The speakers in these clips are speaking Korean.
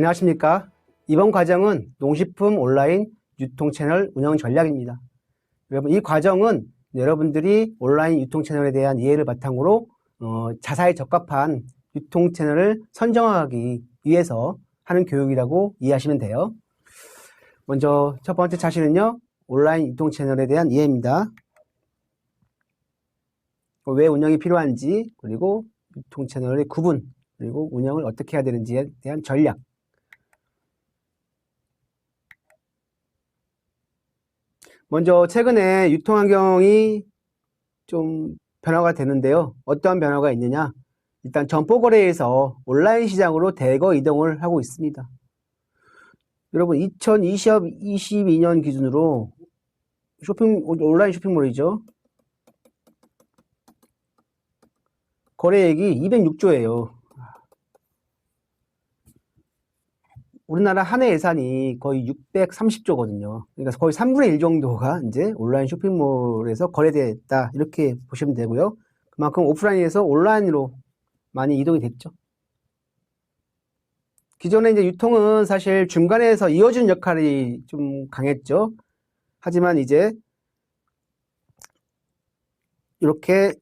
안녕하십니까. 이번 과정은 농식품 온라인 유통 채널 운영 전략입니다. 여러분, 이 과정은 여러분들이 온라인 유통 채널에 대한 이해를 바탕으로 자사에 적합한 유통 채널을 선정하기 위해서 하는 교육이라고 이해하시면 돼요. 먼저 첫 번째 차시는요, 온라인 유통 채널에 대한 이해입니다. 왜 운영이 필요한지, 그리고 유통 채널의 구분, 그리고 운영을 어떻게 해야 되는지에 대한 전략. 먼저 최근에 유통 환경이 좀 변화가 되는데요. 어떠한 변화가 있느냐? 일단 점포 거래에서 온라인 시장으로 대거 이동을 하고 있습니다. 여러분, 2022년 기준으로 온라인 쇼핑몰이죠. 거래액이 206조예요. 우리나라 한 해 예산이 거의 630조거든요. 그러니까 거의 3분의 1 정도가 이제 온라인 쇼핑몰에서 거래됐다. 이렇게 보시면 되고요. 그만큼 오프라인에서 온라인으로 많이 이동이 됐죠. 기존에 이제 유통은 사실 중간에서 이어주는 역할이 좀 강했죠. 하지만 이제 이렇게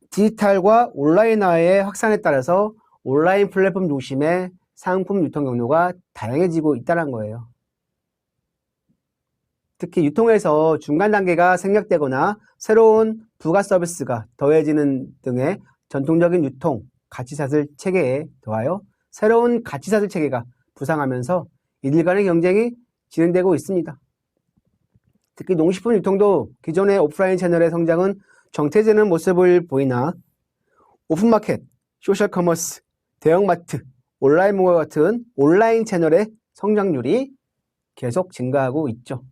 디지털과 온라인화의 확산에 따라서 온라인 플랫폼 중심의 상품 유통 경로가 다양해지고 있다는 거예요. 특히 유통에서 중간 단계가 생략되거나 새로운 부가 서비스가 더해지는 등의 전통적인 유통, 가치사슬 체계에 더하여 새로운 가치사슬 체계가 부상하면서 이들 간의 경쟁이 진행되고 있습니다. 특히 농식품 유통도 기존의 오프라인 채널의 성장은 정체되는 모습을 보이나 오픈마켓, 소셜커머스, 대형마트, 온라인몰과 같은 온라인 채널의 성장률이 계속 증가하고 있죠.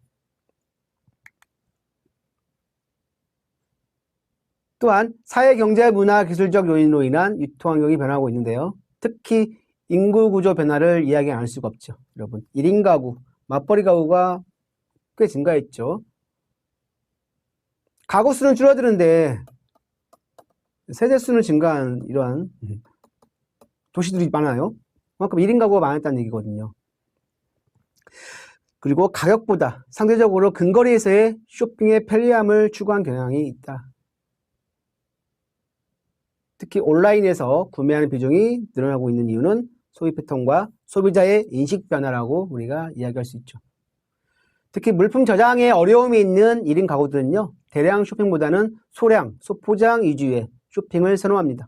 또한 사회, 경제, 문화, 기술적 요인으로 인한 유통 환경이 변하고 있는데요. 특히 인구 구조 변화를 이야기 안 할 수가 없죠. 여러분, 1인 가구, 맞벌이 가구가 꽤 증가했죠. 가구 수는 줄어드는데 세대 수는 증가한 이러한 도시들이 많아요. 그만큼 1인 가구가 많았다는 얘기거든요. 그리고 가격보다 상대적으로 근거리에서의 쇼핑의 편리함을 추구한 경향이 있다. 특히 온라인에서 구매하는 비중이 늘어나고 있는 이유는 소비 패턴과 소비자의 인식 변화라고 우리가 이야기할 수 있죠. 특히 물품 저장에 어려움이 있는 1인 가구들은요, 대량 쇼핑보다는 소량, 소포장 위주의 쇼핑을 선호합니다.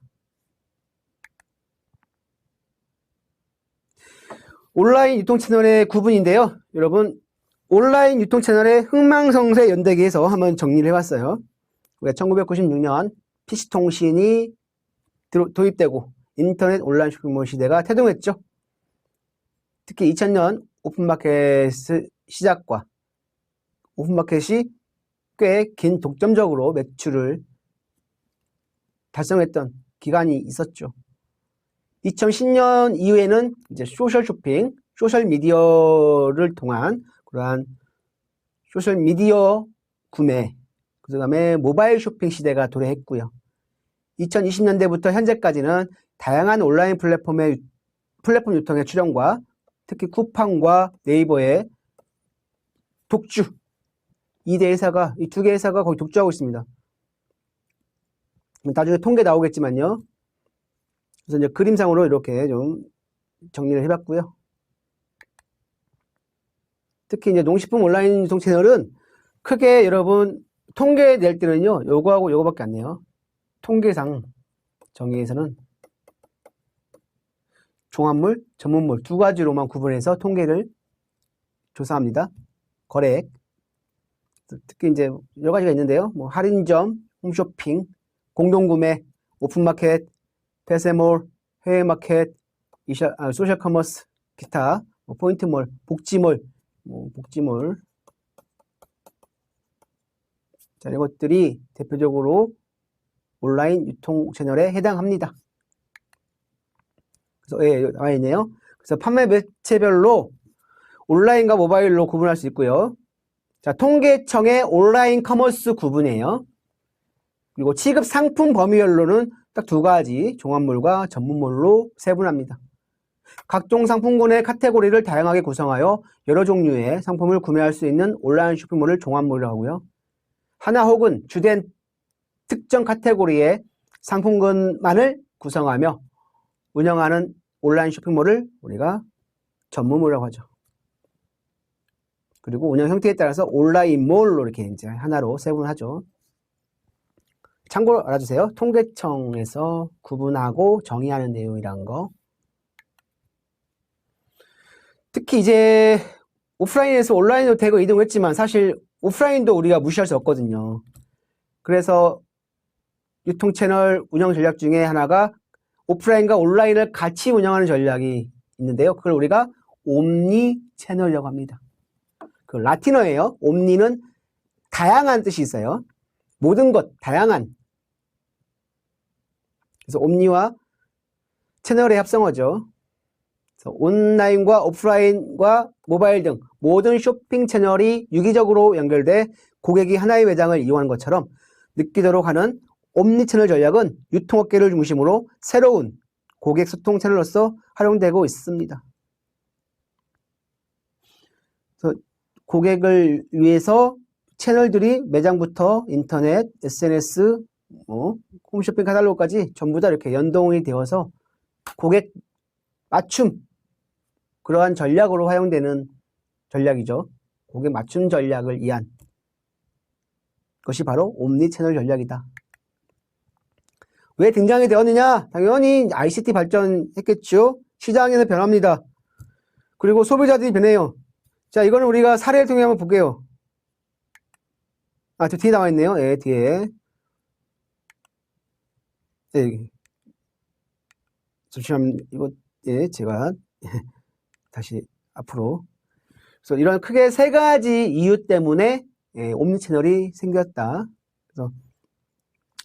온라인 유통 채널의 구분인데요. 여러분, 온라인 유통 채널의 흥망성쇠 연대기에서 한번 정리를 해봤어요. 우리가 1996년 PC통신이 도입되고 인터넷 온라인 쇼핑몰 시대가 태동했죠. 특히 2000년 오픈마켓 시작과 오픈마켓이 꽤 긴 독점적으로 매출을 달성했던 기간이 있었죠. 2010년 이후에는 이제 소셜 쇼핑, 소셜 미디어를 통한 그러한 소셜 미디어 구매, 그 다음에 모바일 쇼핑 시대가 도래했고요. 2020년대부터 현재까지는 다양한 온라인 플랫폼 유통의 출현과 특히 쿠팡과 네이버의 독주, 이 두 개 회사가 거의 독주하고 있습니다. 나중에 통계 나오겠지만요. 그래서 이제 그림상으로 이렇게 좀 정리를 해봤고요. 특히 이제 농식품 온라인 유통 채널은 크게 여러분 통계 낼 때는요, 요거하고 요거밖에 안 내요. 통계상 정의에서는 종합물, 전문물 두 가지로만 구분해서 통계를 조사합니다. 거래액. 특히 이제 여러 가지가 있는데요. 뭐 할인점, 홈쇼핑, 공동구매, 오픈마켓, 패세몰, 해외마켓, 소셜커머스, 기타, 포인트몰, 복지몰, 복지몰. 자, 이것들이 대표적으로 온라인 유통 채널에 해당합니다. 그래서 예, 여기 나와 있네요. 그래서 판매 매체별로 온라인과 모바일로 구분할 수 있고요. 자, 통계청의 온라인 커머스 구분이에요. 그리고 취급 상품 범위별로는 딱 두 가지 종합물과 전문물로 세분합니다. 각종 상품군의 카테고리를 다양하게 구성하여 여러 종류의 상품을 구매할 수 있는 온라인 쇼핑몰을 종합몰이라고 하고요. 하나 혹은 주된 특정 카테고리의 상품군만을 구성하며 운영하는 온라인 쇼핑몰을 우리가 전문몰이라고 하죠. 그리고 운영 형태에 따라서 온라인몰로 이렇게 이제 하나로 세분하죠. 참고로 알아주세요. 통계청에서 구분하고 정의하는 내용이란 거. 특히 이제 오프라인에서 온라인으로 대거 이동했지만 사실 오프라인도 우리가 무시할 수 없거든요. 그래서 유통 채널 운영 전략 중에 하나가 오프라인과 온라인을 같이 운영하는 전략이 있는데요. 그걸 우리가 옴니 채널이라고 합니다. 그 라틴어예요. 옴니는 다양한 뜻이 있어요. 모든 것, 다양한. 그래서 옴니와 채널의 합성어죠. 그래서 온라인과 오프라인과 모바일 등 모든 쇼핑 채널이 유기적으로 연결돼 고객이 하나의 매장을 이용하는 것처럼 느끼도록 하는 옴니채널 전략은 유통업계를 중심으로 새로운 고객 소통 채널로서 활용되고 있습니다. 그래서 고객을 위해서 채널들이 매장부터 인터넷, SNS, 홈쇼핑 카탈로그까지 전부 다 이렇게 연동이 되어서 고객 맞춤, 그러한 전략으로 활용되는 전략이죠. 고객 맞춤 전략을 위한 것이 바로 옴니채널 전략이다. 왜 등장이 되었느냐? 당연히 ICT 발전했겠죠. 시장에서 변합니다. 그리고 소비자들이 변해요. 자, 이거는 우리가 사례를 통해 한번 볼게요. 저 뒤에 나와 있네요. 예, 뒤에. 예, 잠시만, 이거, 예, 제가 다시 앞으로. 그래서 이런 크게 세 가지 이유 때문에 옴니채널이 생겼다. 그래서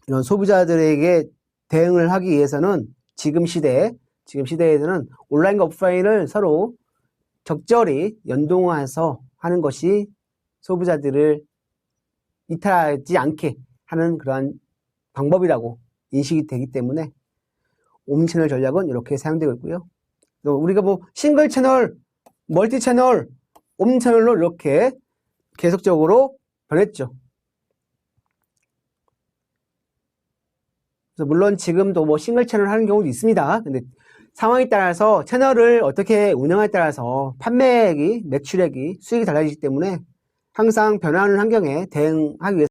이런 소비자들에게 대응을 하기 위해서는 지금 시대에서는 온라인과 오프라인을 서로 적절히 연동해서 하는 것이 소비자들을 이탈하지 않게 하는 그러한 방법이라고 인식이 되기 때문에 옴니채널 전략은 이렇게 사용되고 있고요. 또 우리가 뭐 싱글 채널, 멀티 채널, 옴니채널로 이렇게 계속적으로 변했죠. 그래서 물론 지금도 뭐 싱글 채널 하는 경우도 있습니다. 근데 상황에 따라서 채널을 어떻게 운영하에 따라서 판매액이, 매출액이, 수익이 달라지기 때문에 항상 변화하는 환경에 대응하기 위해서